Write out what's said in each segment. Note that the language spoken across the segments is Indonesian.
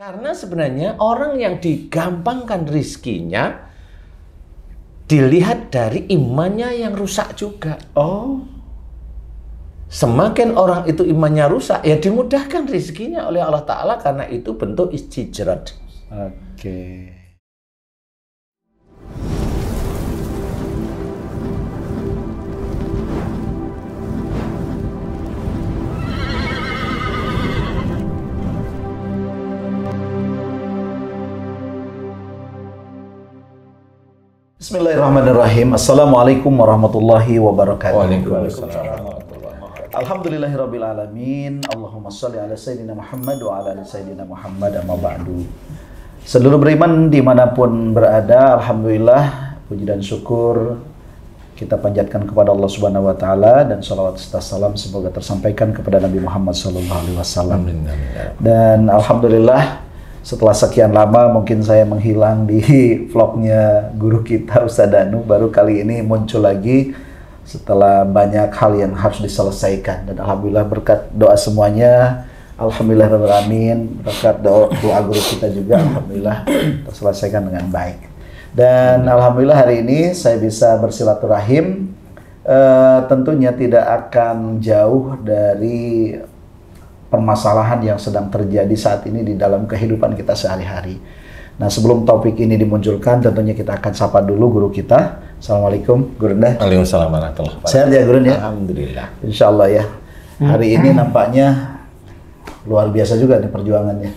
Karena sebenarnya orang yang digampangkan rizkinya dilihat dari imannya yang rusak juga. Oh, Semakin orang itu imannya rusak, ya dimudahkan rizkinya oleh Allah Ta'ala karena itu bentuk istijrad. oke. Bismillahirrahmanirrahim. Assalamualaikum warahmatullahi wabarakatuh. Alhamdulillahirabbil alamin. Allahumma shalli ala sayyidina Muhammad wa ala ali sayyidina Muhammad amma ba'du. Seluruh beriman dimanapun berada, alhamdulillah puji dan syukur kita panjatkan kepada Allah Subhanahu wa taala dan salawat serta salam semoga tersampaikan kepada Nabi Muhammad sallallahu alaihi wasallam. Dan alhamdulillah setelah sekian lama mungkin saya menghilang di vlognya guru kita Ustadz Danu, baru kali ini muncul lagi setelah banyak hal yang harus diselesaikan. Dan alhamdulillah berkat doa semuanya, alhamdulillahirrahmanirrahim, berkat doa guru kita juga alhamdulillah terselesaikan dengan baik. Dan alhamdulillah hari ini saya bisa bersilaturahim, tentunya tidak akan jauh dari permasalahan yang sedang terjadi saat ini di dalam kehidupan kita sehari-hari. Nah, sebelum topik ini dimunculkan, tentunya kita akan sapa dulu guru kita. Assalamualaikum, Guru Nda. Waalaikumsalam warahmatullahi wabarakatuh. Sehat ya, Guru ya? Alhamdulillah. Insya Allah ya. Hari ini nampaknya luar biasa juga nih perjuangannya.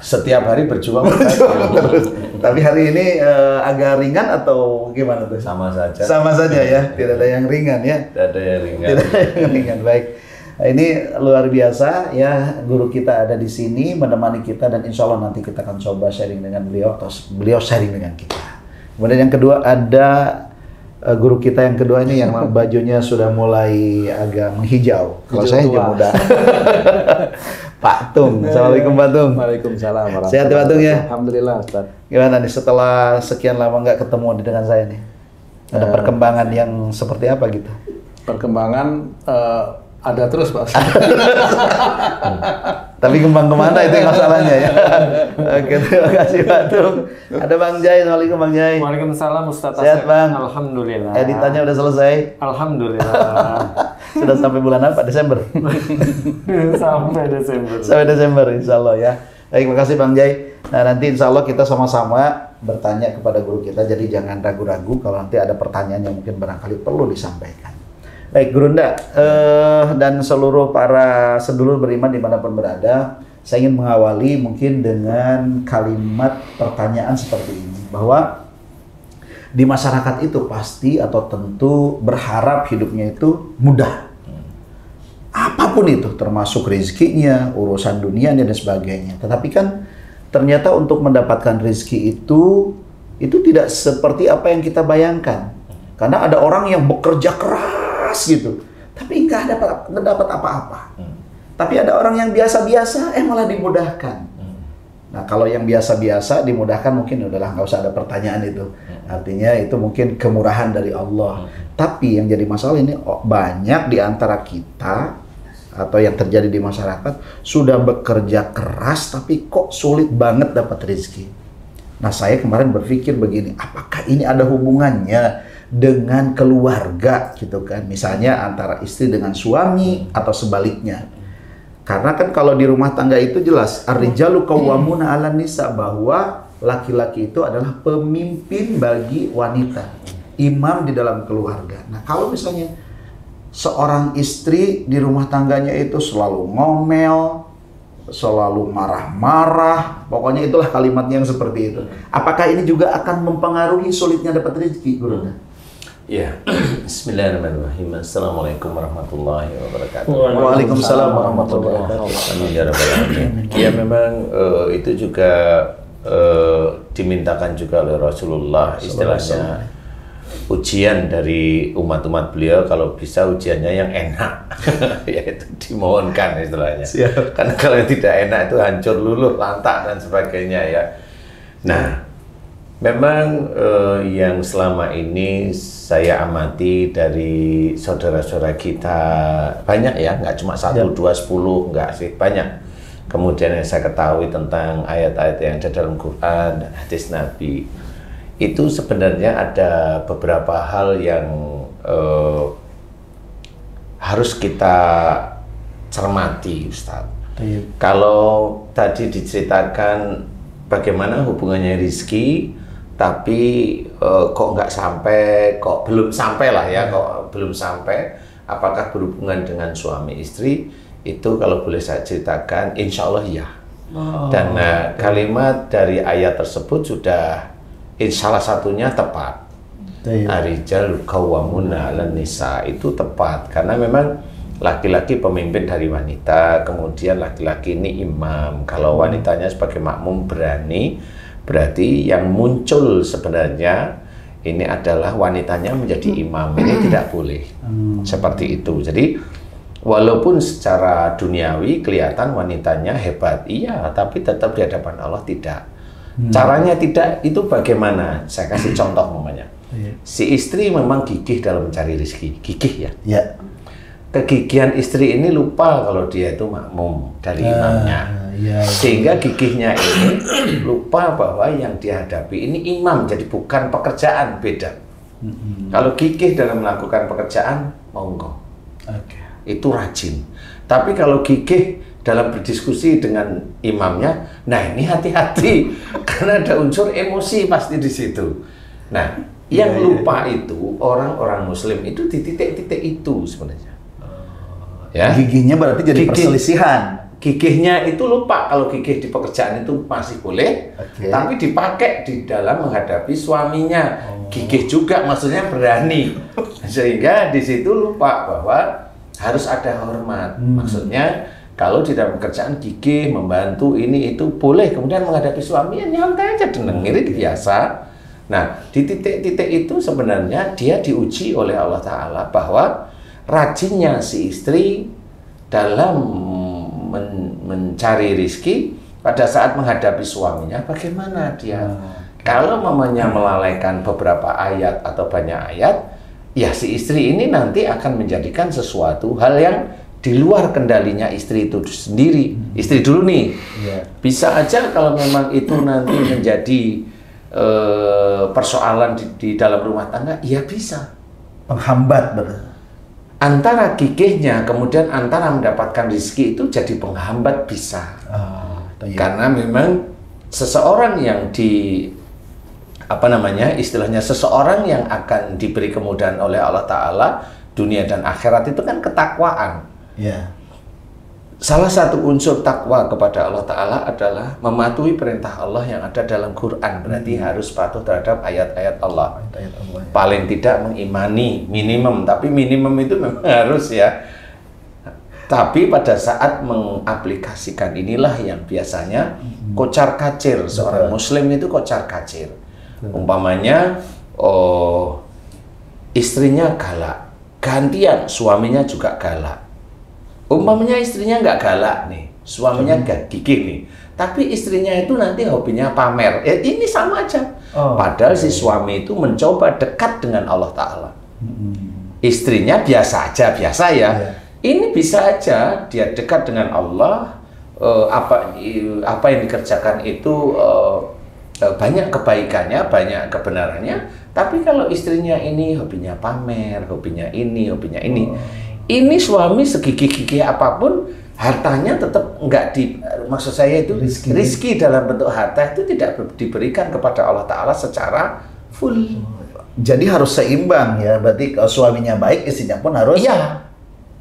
Setiap hari berjuang. Terus. Tapi hari ini agak ringan atau gimana tuh? Sama saja. Sama saja ya, tidak ada yang ringan ya. Tidak ada yang ringan. Tidak ada yang ringan, baik. Nah, ini luar biasa ya, guru kita ada di sini menemani kita dan insya Allah nanti kita akan coba sharing dengan beliau atau beliau sharing dengan kita. Kemudian yang kedua ada guru kita yang kedua ini yang bajunya sudah mulai agak menghijau. Kalau saya hijau muda. Pak Tung. Assalamualaikum Pak Tung. Waalaikumsalam. Sehat ya Pak Tung ya? Alhamdulillah Ustaz. Gimana nih setelah sekian lama nggak ketemu dengan saya nih? Ada perkembangan yang seperti apa gitu? Perkembangan ada terus Pak. Tapi kembang kemana itu yang masalahnya ya? Oke, terima kasih Pak Tung. Ada Bang Jai. Assalamualaikum Bang Jai. Waalaikumsalam Ustaz. Sehat Bang? Alhamdulillah. Editannya udah selesai? Alhamdulillah. Sudah sampai bulan apa? Desember? Sampai Desember. Sampai Desember insya Allah ya. Baik, terima kasih Bang Jai. Nah, nanti insya Allah kita sama-sama bertanya kepada guru kita. Jadi jangan ragu-ragu kalau nanti ada pertanyaan yang mungkin barangkali perlu disampaikan. Baik, Guru Nda, dan seluruh para sedulur beriman dimanapun berada, saya ingin mengawali mungkin dengan kalimat pertanyaan seperti ini, bahwa di masyarakat itu pasti atau tentu berharap hidupnya itu mudah. Apapun itu, termasuk rezekinya, urusan dunianya, dan sebagainya. Tetapi kan ternyata untuk mendapatkan rezeki itu tidak seperti apa yang kita bayangkan. Karena ada orang yang bekerja keras gitu, tapi nggak dapat apa-apa. Tapi ada orang yang biasa-biasa, malah dimudahkan. Nah, kalau yang biasa-biasa dimudahkan mungkin udahlah nggak usah ada pertanyaan itu. Artinya itu mungkin kemurahan dari Allah. Tapi yang jadi masalah ini banyak di antara kita atau yang terjadi di masyarakat sudah bekerja keras tapi kok sulit banget dapat rezeki. Nah, saya kemarin berpikir begini, apakah ini ada hubungannya dengan keluarga gitu kan, misalnya antara istri dengan suami atau sebaliknya. Karena kan kalau di rumah tangga itu jelas ar-rijalu qawwamuna 'alan nisa, bahwa laki-laki itu adalah pemimpin bagi wanita, imam di dalam keluarga. Nah, kalau misalnya seorang istri di rumah tangganya itu selalu ngomel, selalu marah-marah, pokoknya itulah kalimatnya yang seperti itu, apakah ini juga akan mempengaruhi sulitnya dapat rezeki, Guru? Ya, Bismillahirrahmanirrahim. Assalamualaikum warahmatullahi wabarakatuh. Waalaikumsalam warahmatullahi wabarakatuh. Ya, memang itu juga dimintakan juga oleh Rasulullah, istilahnya ujian dari umat-umat beliau, kalau bisa ujiannya yang enak, yaitu dimohonkan istilahnya. Karena kalau yang tidak enak itu hancur luluh, lantak dan sebagainya ya. Nah, memang yang selama ini saya amati dari saudara-saudara kita banyak ya, nggak cuma 1, 2, 10, nggak sih, banyak kemudian yang saya ketahui tentang ayat-ayat yang ada dalam Quran dan hadis Nabi, itu sebenarnya ada beberapa hal yang harus kita cermati, Ustaz. Kalau tadi diceritakan bagaimana hubungannya rizki, tapi kok nggak sampai, kok belum sampai lah ya, kok belum sampai, apakah berhubungan dengan suami istri, itu kalau boleh saya ceritakan, insya Allah ya. Dan kalimat dari ayat tersebut sudah salah satunya tepat. Ar-rijalu qawwamuna 'alan nisa, itu tepat, karena memang laki-laki pemimpin dari wanita, kemudian laki-laki ini imam. Kalau wanitanya sebagai makmum berarti yang muncul sebenarnya ini adalah wanitanya menjadi imam. Ini tidak boleh seperti itu. Jadi walaupun secara duniawi kelihatan wanitanya hebat, iya, tapi tetap di hadapan Allah tidak. Caranya tidak itu bagaimana? Saya kasih contoh namanya. Si istri memang gigih dalam mencari rezeki, gigih ya. Kegigihan istri ini lupa kalau dia itu makmum dari imamnya, sehingga gigihnya ini lupa bahwa yang dihadapi ini imam, jadi bukan pekerjaan, beda. Kalau gigih dalam melakukan pekerjaan, monggo, itu rajin. Tapi kalau gigih dalam berdiskusi dengan imamnya, nah ini hati-hati, karena ada unsur emosi pasti di situ. Nah, yang lupa itu orang-orang Muslim itu di titik-titik itu sebenarnya. Ya. Gigihnya berarti jadi perselisihan. Gigihnya itu lupa, kalau gigih di pekerjaan itu masih boleh, tapi dipakai di dalam menghadapi suaminya. Gigih juga maksudnya berani, sehingga di situ lupa bahwa harus ada hormat. Maksudnya kalau di dalam pekerjaan gigih, membantu ini itu boleh, kemudian menghadapi suami ya nyantai aja, dengerin biasa. Nah, di titik-titik itu sebenarnya dia diuji oleh Allah Ta'ala bahwa rajinnya si istri dalam mencari rizki pada saat menghadapi suaminya, bagaimana dia. Kalau mamanya melalaikan beberapa ayat atau banyak ayat, ya si istri ini nanti akan menjadikan sesuatu hal yang di luar kendalinya istri itu sendiri. Istri dulu nih, bisa aja kalau memang itu nanti menjadi persoalan di dalam rumah tangga, ya bisa Penghambat berarti. Antara gigihnya, kemudian antara mendapatkan rezeki itu jadi penghambat bisa. Karena memang seseorang yang istilahnya seseorang yang akan diberi kemudahan oleh Allah Ta'ala, dunia dan akhirat itu kan ketakwaan. Salah satu unsur takwa kepada Allah Ta'ala adalah mematuhi perintah Allah yang ada dalam Quran. Berarti harus patuh terhadap ayat-ayat Allah. Paling tidak mengimani minimum, tapi minimum itu memang harus ya. Tapi pada saat mengaplikasikan inilah yang biasanya kocar kacir. Seorang muslim itu kocar kacir. Umpamanya istrinya galak, gantian suaminya juga galak. Umpamanya istrinya nggak galak nih, suaminya nggak gigih nih, tapi istrinya itu nanti hobinya pamer. Ini sama aja. Padahal si suami itu mencoba dekat dengan Allah Ta'ala. Istrinya biasa aja, biasa ya. Ini bisa aja dia dekat dengan Allah. Apa yang dikerjakan itu banyak kebaikannya, banyak kebenarannya. Tapi kalau istrinya ini hobinya pamer, hobinya ini, ini suami segigih-gigih apapun, hartanya tetap enggak maksud saya itu rizki dalam bentuk harta itu tidak diberikan kepada Allah Ta'ala secara full. Jadi harus seimbang ya, berarti kalau suaminya baik, istrinya pun harus. Iya,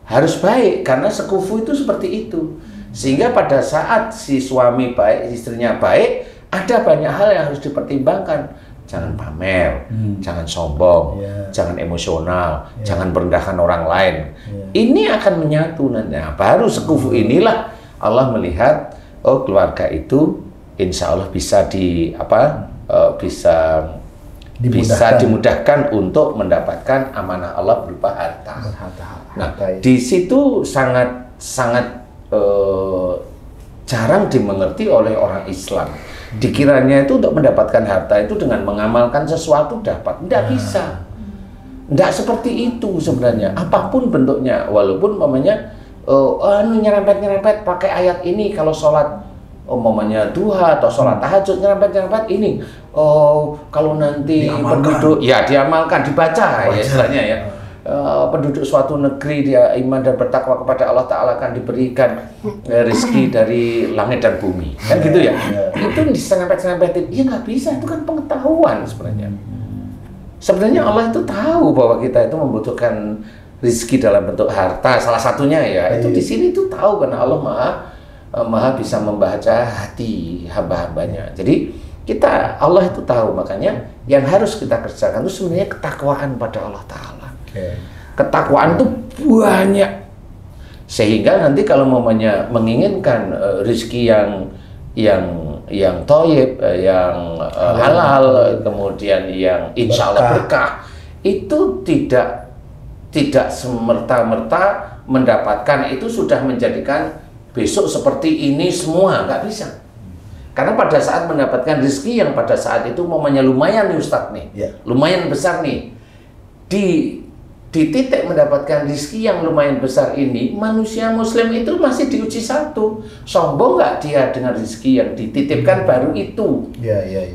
harus baik, karena sekufu itu seperti itu. Sehingga pada saat si suami baik, istrinya baik, ada banyak hal yang harus dipertimbangkan. Jangan pamer, jangan sombong, jangan emosional, jangan merendahkan orang lain. Ini akan menyatu nanti. Nah, baru sekufu inilah Allah melihat, oh keluarga itu insya Allah bisa bisa dimudahkan untuk mendapatkan amanah Allah berupa harta. Nah, di situ sangat jarang dimengerti oleh orang Islam. Dikiranya itu untuk mendapatkan harta itu dengan mengamalkan sesuatu dapat. Tidak bisa. Tidak seperti itu sebenarnya. Apapun bentuknya. Walaupun namanya nyerempet pakai ayat ini kalau sholat umpamanya duha atau sholat tahajud nyerempet ini. Kalau nanti penduduk ya diamalkan, dibaca ya istilahnya ya. Penduduk suatu negeri dia iman dan bertakwa kepada Allah Ta'ala akan diberikan rezeki dari langit dan bumi, kan gitu ya. Itu diserempet-serempetin, ya nggak bisa, itu kan pengetahuan sebenarnya. Sebenarnya Allah itu tahu bahwa kita itu membutuhkan rezeki dalam bentuk harta, salah satunya ya. Itu di sini tuh tahu karena Allah maha bisa membaca hati hamba-hambanya. Jadi Allah itu tahu, makanya yang harus kita kerjakan itu sebenarnya ketakwaan pada Allah Ta'ala. Ketakwaan itu banyak, sehingga nanti kalau menginginkan rezeki yang thayyib, yang halal, kemudian yang insya Allah berkah, itu tidak semerta-merta mendapatkan itu sudah menjadikan besok seperti ini semua, nggak bisa. Karena pada saat mendapatkan rezeki yang pada saat itu lumayan nih Ustadz nih, lumayan besar nih, di titik mendapatkan rezeki yang lumayan besar ini, manusia muslim itu masih diuji satu. Sombong nggak dia dengan rezeki yang dititipkan baru itu.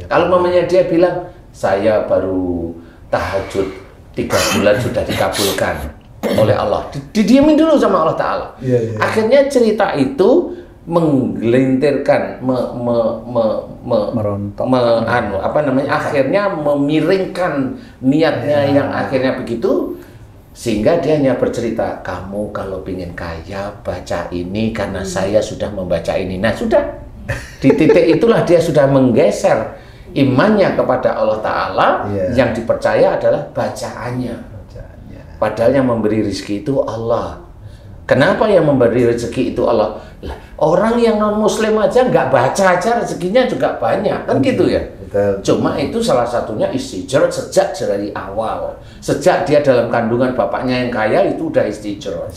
Kalau mamanya dia bilang, saya baru tahajud 3 bulan sudah dikabulkan oleh Allah. Didiamin dulu sama Allah Ta'ala. Akhirnya cerita itu menggelintirkan, akhirnya memiringkan niatnya yang akhirnya begitu. Sehingga dia hanya bercerita, kamu kalau ingin kaya baca ini karena saya sudah membaca ini. Nah sudah, di titik itulah dia sudah menggeser imannya kepada Allah Ta'ala. Yang dipercaya adalah bacaannya. Padahal yang memberi rezeki itu Allah. Kenapa yang memberi rezeki itu Allah? Orang yang non muslim aja nggak baca aja rezekinya juga banyak, kan gitu ya. Cuma itu salah satunya istijrat sejak dari awal. Sejak dia dalam kandungan bapaknya yang kaya itu udah istijrat.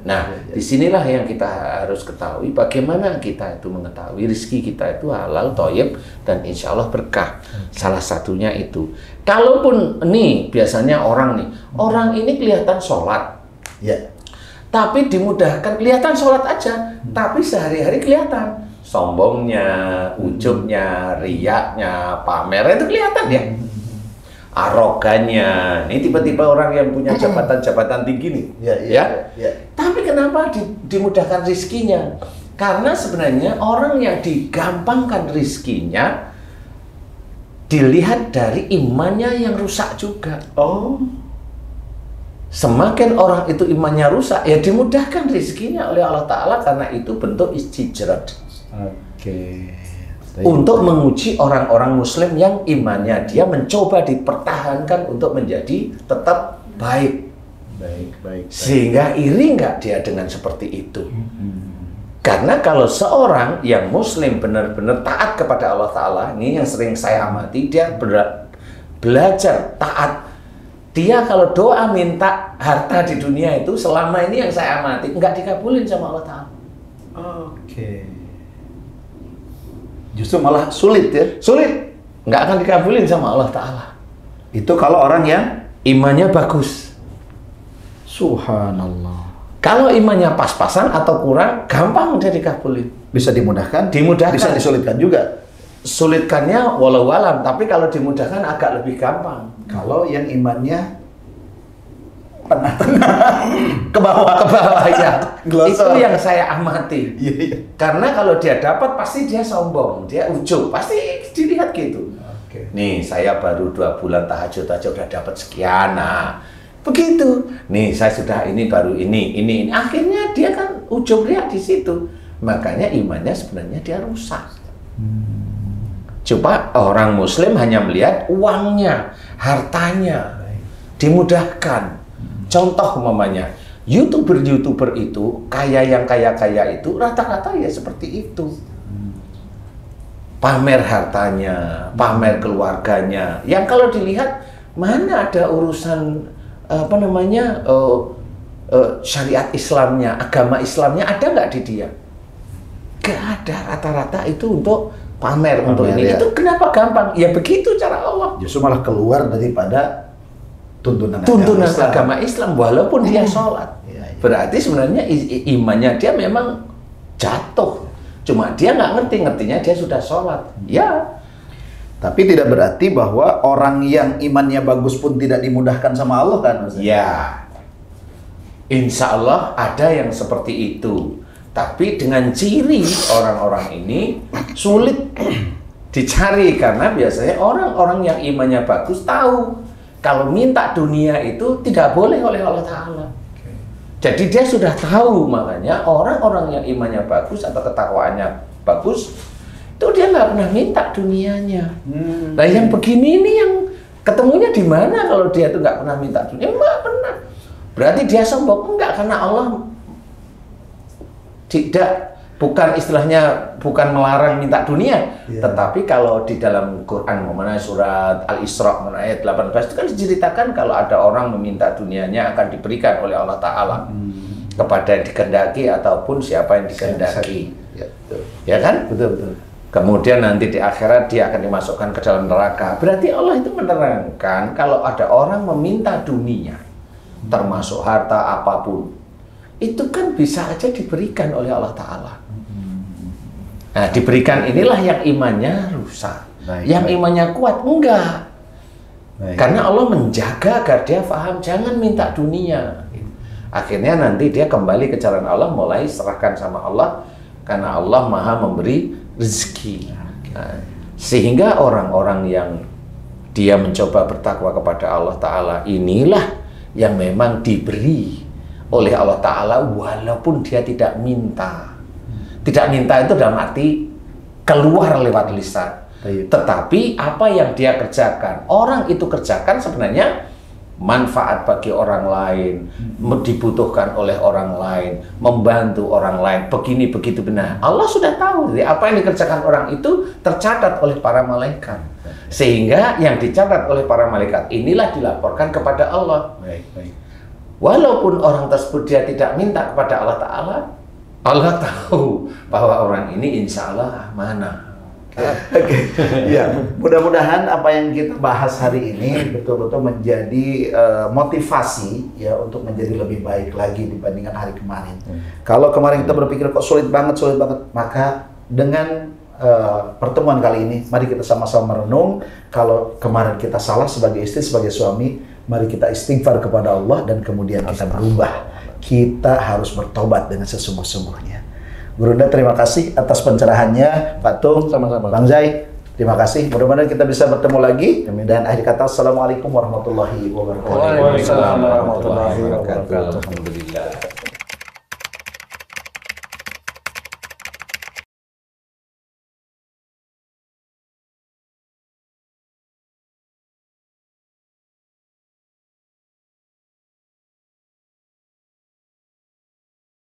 Nah, disinilah yang kita harus ketahui, bagaimana kita itu mengetahui rezeki kita itu halal, thayyib, dan insya Allah berkah. Salah satunya itu. Kalaupun nih biasanya orang ini kelihatan sholat, tapi dimudahkan, kelihatan sholat aja, tapi sehari-hari kelihatan sombongnya, ujubnya, riyaknya, pamernya itu kelihatan ya. Arogannya, ini tiba-tiba orang yang punya jabatan-jabatan tinggi nih, Tapi kenapa dimudahkan rizkinya? Karena sebenarnya orang yang digampangkan rizkinya dilihat dari imannya yang rusak juga. Semakin orang itu imannya rusak, ya dimudahkan rezekinya oleh Allah Ta'ala karena itu bentuk istijrat. Untuk menguji orang-orang muslim yang imannya dia mencoba dipertahankan untuk menjadi tetap baik. Sehingga iri nggak dia dengan seperti itu? Karena kalau seorang yang muslim benar-benar taat kepada Allah Ta'ala, ini yang sering saya amati, dia belajar taat. Dia kalau doa minta harta di dunia itu selama ini yang saya amati nggak dikabulin sama Allah Ta'ala. Justru malah sulit ya? Sulit, nggak akan dikabulin sama Allah Ta'ala. Itu kalau orang yang imannya bagus. Subhanallah. Kalau imannya pas-pasan atau kurang, gampang dia dikabulin. Bisa dimudahkan? Dimudahkan. Bisa disulitkan juga? Sulitkannya walau alam, tapi kalau dimudahkan agak lebih gampang. Kalau yang imannya tengah-tengah ke bawah ya. Itu yang saya amati. Karena kalau dia dapat pasti dia sombong, dia ujub, pasti dilihat gitu. Nih saya baru 2 bulan tahajud aja udah dapat sekian, nah begitu. Nih saya sudah ini baru ini. Akhirnya dia kan ujub lihat di situ. Makanya imannya sebenarnya dia rusak. Coba orang muslim hanya melihat uangnya, hartanya, dimudahkan. Contoh umpamanya, YouTuber itu, kaya yang kaya-kaya itu, rata-rata ya seperti itu. Pamer hartanya, pamer keluarganya. Yang kalau dilihat, mana ada urusan, syariat Islamnya, agama Islamnya, ada nggak di dia? Nggak ada, rata-rata itu untuk pamer untuk ini. Itu kenapa gampang? Ya begitu cara Allah. Justru malah keluar daripada tuntunan agama Islam walaupun dia sholat. Berarti sebenarnya imannya dia memang jatuh. Cuma dia nggak ngertinya dia sudah sholat. Ya. Tapi tidak berarti bahwa orang yang imannya bagus pun tidak dimudahkan sama Allah kan, Mas? Ya. Insya Allah ada yang seperti itu. Tapi dengan ciri orang-orang ini sulit dicari karena biasanya orang-orang yang imannya bagus tahu kalau minta dunia itu tidak boleh oleh Allah Ta'ala. Jadi dia sudah tahu, makanya orang-orang yang imannya bagus atau ketakwaannya bagus itu dia nggak pernah minta dunianya. Nah yang begini ini yang ketemunya di mana kalau dia itu nggak pernah minta dunia? Nggak pernah. Berarti dia sombong? Enggak, karena Allah bukan istilahnya bukan melarang minta dunia, tetapi kalau di dalam Quran mengenai surat Al-Isra ayat 18 itu kan diceritakan kalau ada orang meminta dunianya akan diberikan oleh Allah Ta'ala kepada yang dikehendaki ataupun siapa yang dikehendaki. Ya kan? Betul. Kemudian nanti di akhirat dia akan dimasukkan ke dalam neraka. Berarti Allah itu menerangkan kalau ada orang meminta dunia termasuk harta apapun, itu kan bisa aja diberikan oleh Allah Ta'ala. Nah, diberikan inilah yang imannya rusak. Yang imannya kuat, enggak. Karena Allah menjaga agar dia paham, jangan minta dunia. Akhirnya nanti dia kembali ke jalan Allah, mulai serahkan sama Allah, karena Allah maha memberi rezeki. Nah, sehingga orang-orang yang dia mencoba bertakwa kepada Allah Ta'ala, inilah yang memang diberi oleh Allah Ta'ala walaupun dia tidak minta. Tidak minta itu dalam arti keluar lewat lisan. Tetapi apa yang dia kerjakan, orang itu kerjakan sebenarnya manfaat bagi orang lain, dibutuhkan oleh orang lain, membantu orang lain, begini begitu benar. Allah sudah tahu, jadi apa yang dikerjakan orang itu tercatat oleh para malaikat. Sehingga yang dicatat oleh para malaikat inilah dilaporkan kepada Allah. Walaupun orang tersebut dia tidak minta kepada Allah Ta'ala, Allah tahu bahwa orang ini insya Allah amanah. Oke. Ya, mudah-mudahan apa yang kita bahas hari ini betul-betul menjadi motivasi ya untuk menjadi lebih baik lagi dibandingkan hari kemarin. Kalau kemarin kita berpikir kok sulit banget, maka dengan pertemuan kali ini, mari kita sama-sama merenung. Kalau kemarin kita salah sebagai istri, sebagai suami, mari kita istighfar kepada Allah dan kemudian kita berubah. Kita harus bertobat dengan sesungguh-sungguhnya. Gurunda, terima kasih atas pencerahannya. Pak Tung, sama-sama. Bang Zai, terima kasih. Mudah-mudahan kita bisa bertemu lagi. Dan akhir kata, Assalamualaikum warahmatullahi wabarakatuh. Waalaikumsalam warahmatullahi wabarakatuh. Alhamdulillah.